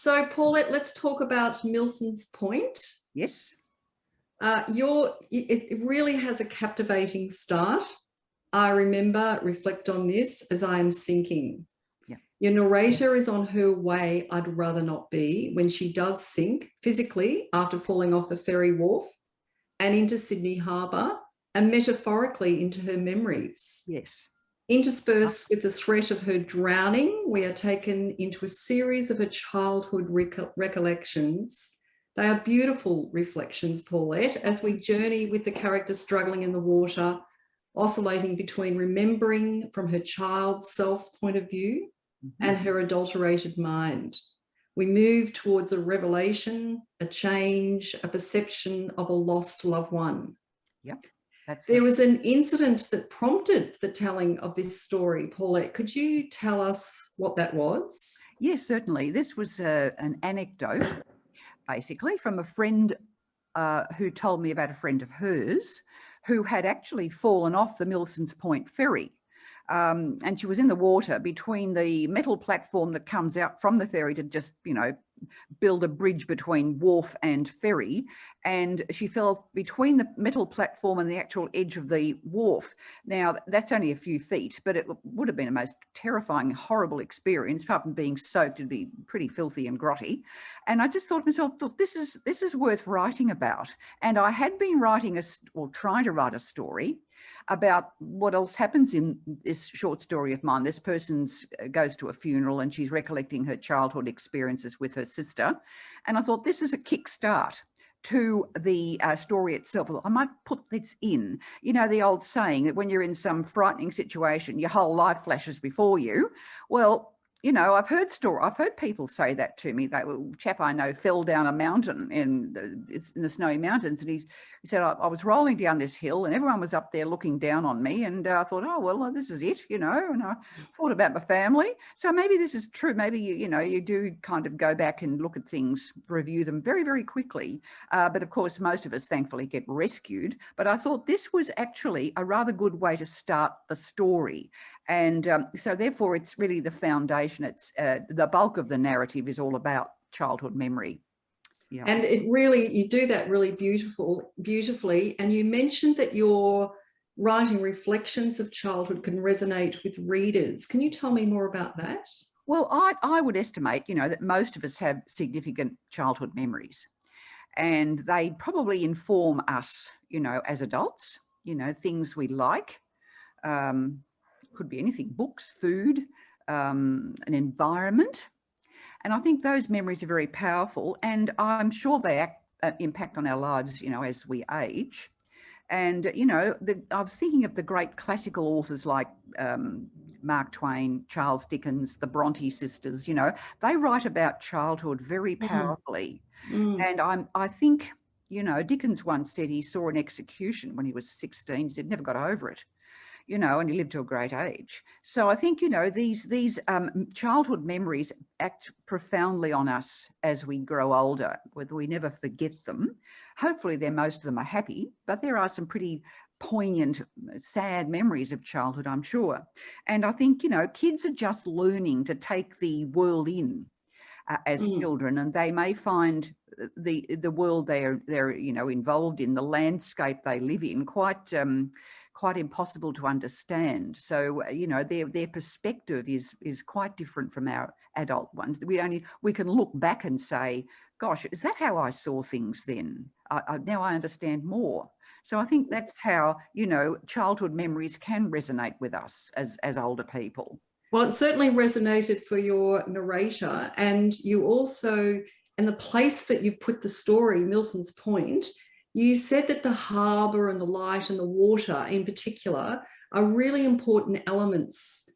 So, Paulette, let's talk about Milson's Point. Yes. It really has a captivating start. I remember, reflect on this as I am sinking. Yeah. Your narrator is on her way, I'd rather not be, when she does sink physically after falling off the ferry wharf and into Sydney Harbour, and metaphorically into her memories. Yes. Interspersed with the threat of her drowning, we are taken into a series of her childhood recollections. They are beautiful reflections, Paulette, as we journey with the character struggling in the water, oscillating between remembering from her child's self's point of view and her adulterated mind. We move towards a revelation, a change, a perception of a lost loved one. Yep. There was an incident that prompted the telling of this story. Paulette, could you tell us what that was? Yes, certainly. This was an anecdote, basically, from a friend who told me about a friend of hers who had actually fallen off the Milson's Point ferry. And she was in the water between the metal platform that comes out from the ferry to just, build a bridge between wharf and ferry. And she fell between the metal platform and the actual edge of the wharf. Now, that's only a few feet, but it would have been a most terrifying, horrible experience. Apart from being soaked, it'd be pretty filthy and grotty. And I just thought to myself, look, this is worth writing about. And I had been writing trying to write a story about what else happens in this short story of mine. This person goes to a funeral and she's recollecting her childhood experiences with her sister. And I thought, this is a kickstart to the story itself. I might put this in, the old saying that when you're in some frightening situation, your whole life flashes before you. Well, I've heard people say that to me. That chap I know fell down a mountain in the snowy mountains, and he said, I was rolling down this hill and everyone was up there looking down on me, and I thought, oh, well, this is it, and I thought about my family. So maybe this is true. Maybe, you do kind of go back and look at things, review them very, very quickly. But of course, most of us thankfully get rescued. But I thought this was actually a rather good way to start the story. And so therefore, it's really the foundation. It's the bulk of the narrative is all about childhood memory. Yeah. And you do that really beautifully. And you mentioned that your writing reflections of childhood can resonate with readers. Can you tell me more about that? Well, I would estimate, that most of us have significant childhood memories, and they probably inform us, as adults, things we like. Could be anything, books, food, an environment. And I think those memories are very powerful, and I'm sure they impact on our lives, as we age. And, I was thinking of the great classical authors like Mark Twain, Charles Dickens, the Bronte sisters, they write about childhood very powerfully. And I think, Dickens once said he saw an execution when he was 16. He said, never got over it. And he lived to a great age. So I think, these childhood memories act profoundly on us as we grow older, whether we never forget them. Hopefully most of them are happy, but there are some pretty poignant, sad memories of childhood, I'm sure. And I think, kids are just learning to take the world in as children, and they may find the world they're involved in, the landscape they live in, quite impossible to understand. So, their perspective is quite different from our adult ones. We can look back and say, gosh, is that how I saw things then? Now I understand more. So I think that's how, childhood memories can resonate with us as older people. Well, it certainly resonated for your narrator, and you also, and the place that you put the story, Milson's Point, you said that the harbour and the light and the water in particular are really important elements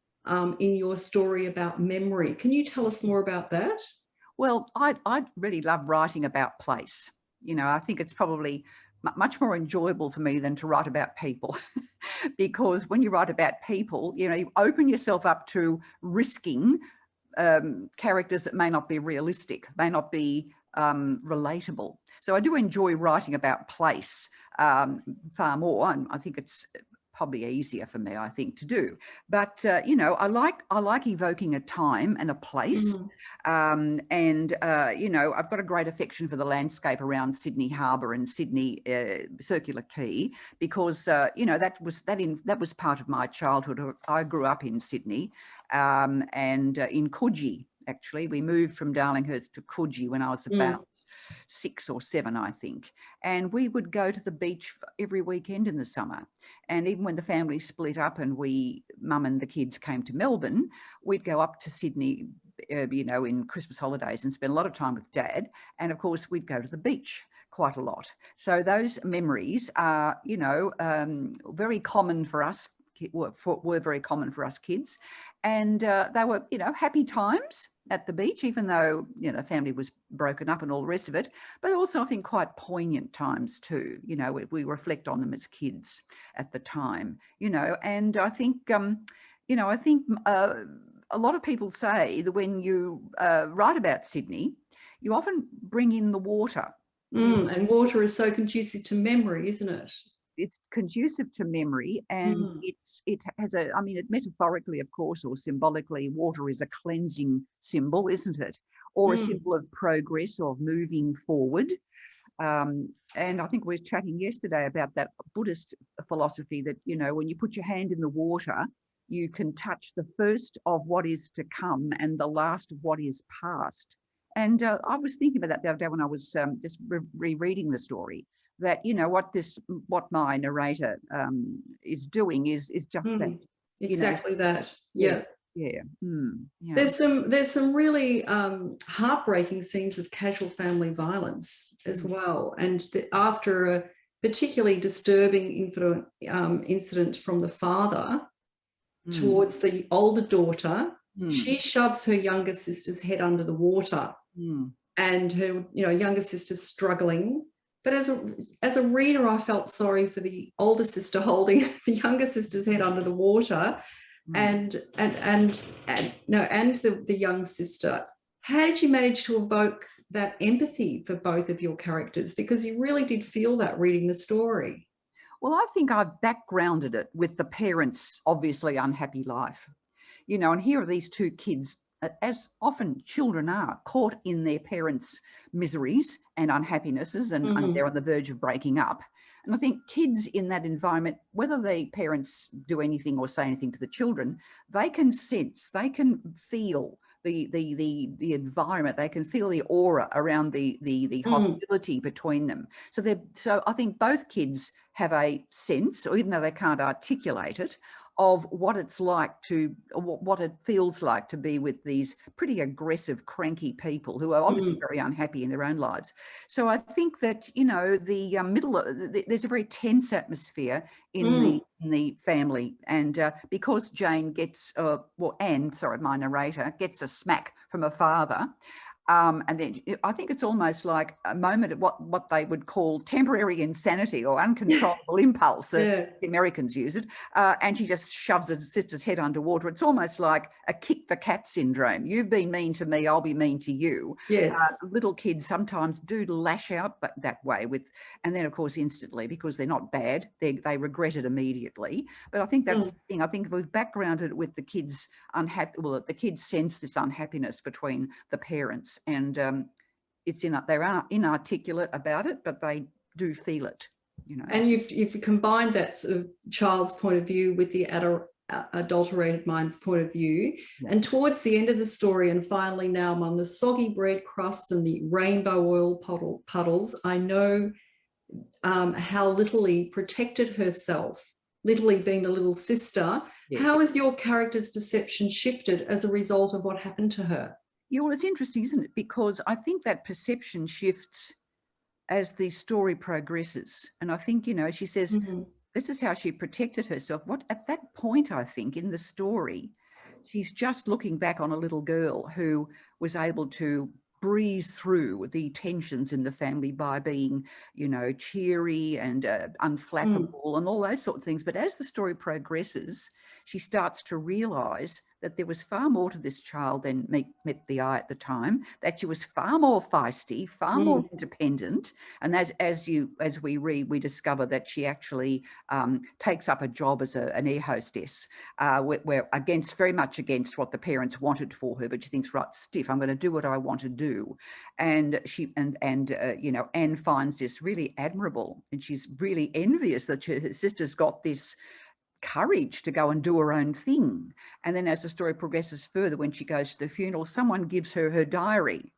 in your story about memory. Can you tell us more about that? Well, I really love writing about place. I think it's probably much more enjoyable for me than to write about people because when you write about people, you open yourself up to risking characters that may not be realistic, may not be relatable. So I do enjoy writing about place far more, and I think it's probably easier for me, I think, to do. But you know, I like evoking a time and a place. You know, I've got a great affection for the landscape around Sydney Harbour and Sydney Circular Quay, because you know, that was part of my childhood. I grew up in Sydney, and in Coogee. Actually, we moved from Darlinghurst to Coogee when I was about 6 or 7, I think. And we would go to the beach every weekend in the summer. And even when the family split up and mum and the kids came to Melbourne, we'd go up to Sydney, you know, in Christmas holidays and spend a lot of time with Dad. And of course, we'd go to the beach quite a lot. So those memories are, you know, very common for us. Were very common for us kids, and they were, you know, happy times at the beach, even though, you know, the family was broken up and all the rest of it, but also I think quite poignant times too. You know, we reflect on them as kids at the time, you know. And I think you know, I think a lot of people say that when you write about Sydney, you often bring in the water. And water is so conducive to memory, isn't it? It's conducive to memory, and it has I mean, it metaphorically, of course, or symbolically, water is a cleansing symbol, isn't it? Or a symbol of progress or of moving forward. And I think we were chatting yesterday about that Buddhist philosophy that, you know, when you put your hand in the water, you can touch the first of what is to come and the last of what is past. And I was thinking about that the other day when I was just rereading the story, that, you know, what my narrator is doing is just that. Exactly, you know, that. Yeah. There's some really heartbreaking scenes of casual family violence as well. And after a particularly disturbing incident from the father towards the older daughter, she shoves her younger sister's head under the water, and her, you know, younger sister's struggling. But as a reader, I felt sorry for the older sister holding the younger sister's head under the water, and the young sister. How did you manage to evoke that empathy for both of your characters? Because you really did feel that reading the story. Well, I think I've backgrounded it with the parents' obviously unhappy life, you know, and here are these two kids, as often children are, caught in their parents' miseries and unhappinesses, and they're on the verge of breaking up. And I think kids in that environment, whether the parents do anything or say anything to the children, they can sense, they can feel the environment, they can feel the aura around the hostility between them. So I think both kids have a sense, or even though they can't articulate it, of what it's like what it feels like to be with these pretty aggressive, cranky people who are obviously very unhappy in their own lives. So I think that, you know, there's a very tense atmosphere in the family, and because Jane gets, my narrator gets a smack from her father. And then I think it's almost like a moment of what they would call temporary insanity or uncontrollable impulse. The Americans use it. And she just shoves her sister's head underwater. It's almost like a kick the cat syndrome. You've been mean to me, I'll be mean to you. Yes. Little kids sometimes do lash out that way and then of course instantly, because they're not bad, they regret it immediately. But I think that's the thing. I think if we've backgrounded it with the kids the kids sense this unhappiness between the parents. And they are inarticulate about it, but they do feel it, you know. And you've combined that sort of child's point of view with the adulterated mind's point of view. And towards the end of the story, and finally now I'm on the soggy bread crusts and the rainbow oil puddles, I know how Little protected herself, Little being the little sister. Yes. How has your character's perception shifted as a result of what happened to her? Yeah, well, it's interesting, isn't it? Because I think that perception shifts as the story progresses. And I think, you know, she says, this is how she protected herself. At that point, I think, in the story, she's just looking back on a little girl who was able to breeze through the tensions in the family by being, you know, cheery and unflappable and all those sort of things. But as the story progresses, she starts to realise that there was far more to this child than met the eye at the time, that she was far more feisty, far more independent. And as we read, we discover that she actually takes up a job as an air hostess, where very much against what the parents wanted for her, but she thinks, right, stiff, I'm going to do what I want to do. And Anne finds this really admirable, and she's really envious that her sister's got this courage to go and do her own thing. And then as the story progresses further, when she goes to the funeral, someone gives her her diary,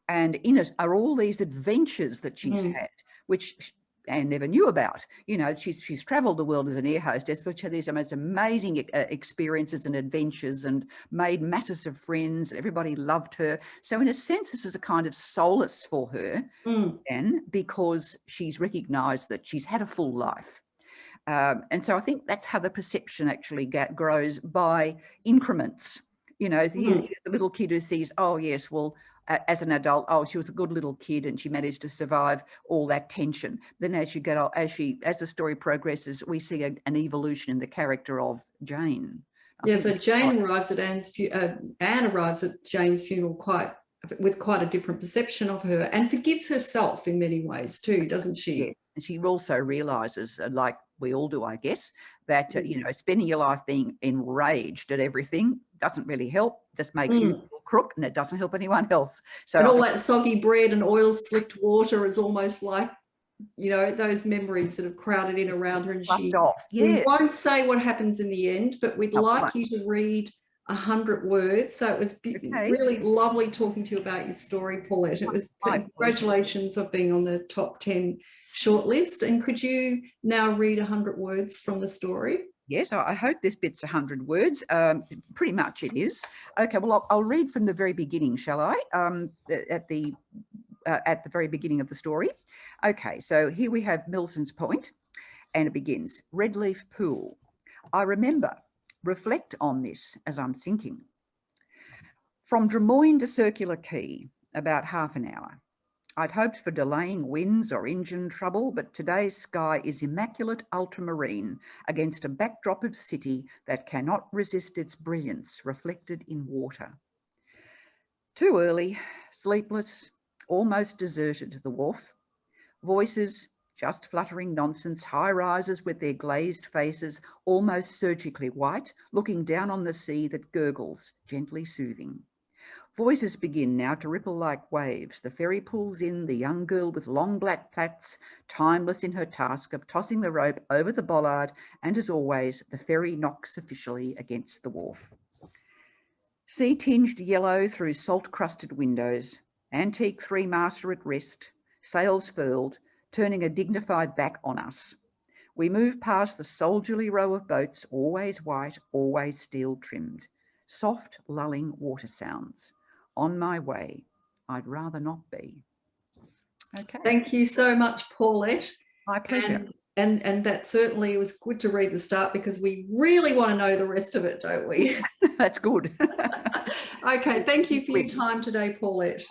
and in it are all these adventures that she's had, which Anne never knew about. You know, she's traveled the world as an air hostess, but she had these most amazing experiences and adventures, and made masses of friends. Everybody loved her. So in a sense, this is a kind of solace for her, Anne, because she's recognized that she's had a full life. And so I think that's how the perception actually grows, by increments. You know, the little kid who sees, oh yes, well, as an adult, oh, she was a good little kid and she managed to survive all that tension. Then as the story progresses, we see an evolution in the character of Jane. So Jane arrives at Anne arrives at Jane's funeral with quite a different perception of her, and forgives herself in many ways too, doesn't she? Yes, and she also realises, like we all do, I guess, that spending your life being enraged at everything doesn't really help. Just makes you feel crook, and it doesn't help anyone else. So, and all that soggy bread and oil slicked water is almost like, those memories that have crowded in around her, and we won't say what happens in the end, but we'd like you to read 100 words. So it was really lovely talking to you about your story, Paulette. It was congratulations of being on the top 10 shortlist. And could you now read 100 words from the story? Yes, I hope this bit's 100 words. Pretty much it is. Okay, well, I'll read from the very beginning, shall I? At the very beginning of the story. Okay, so here we have Milson's Point, and it begins, Redleaf Pool. I remember. Reflect on this as I'm sinking. From Drummoyne to Circular Quay, about half an hour. I'd hoped for delaying winds or engine trouble, but today's sky is immaculate ultramarine against a backdrop of city that cannot resist its brilliance reflected in water. Too early, sleepless, almost deserted, the wharf. Voices, just fluttering nonsense, high-risers with their glazed faces, almost surgically white, looking down on the sea that gurgles, gently soothing. Voices begin now to ripple like waves. The ferry pulls in the young girl with long black plaits, timeless in her task of tossing the rope over the bollard, and as always, the ferry knocks officially against the wharf. Sea-tinged yellow through salt-crusted windows, antique three-master at rest, sails furled, turning a dignified back on us. We move past the soldierly row of boats, always white, always steel-trimmed. Soft, lulling water sounds. On my way, I'd rather not be. Okay. Thank you so much, Paulette. My pleasure. And that certainly was good to read the start, because we really want to know the rest of it, don't we? That's good. Okay, thank you for your time today, Paulette.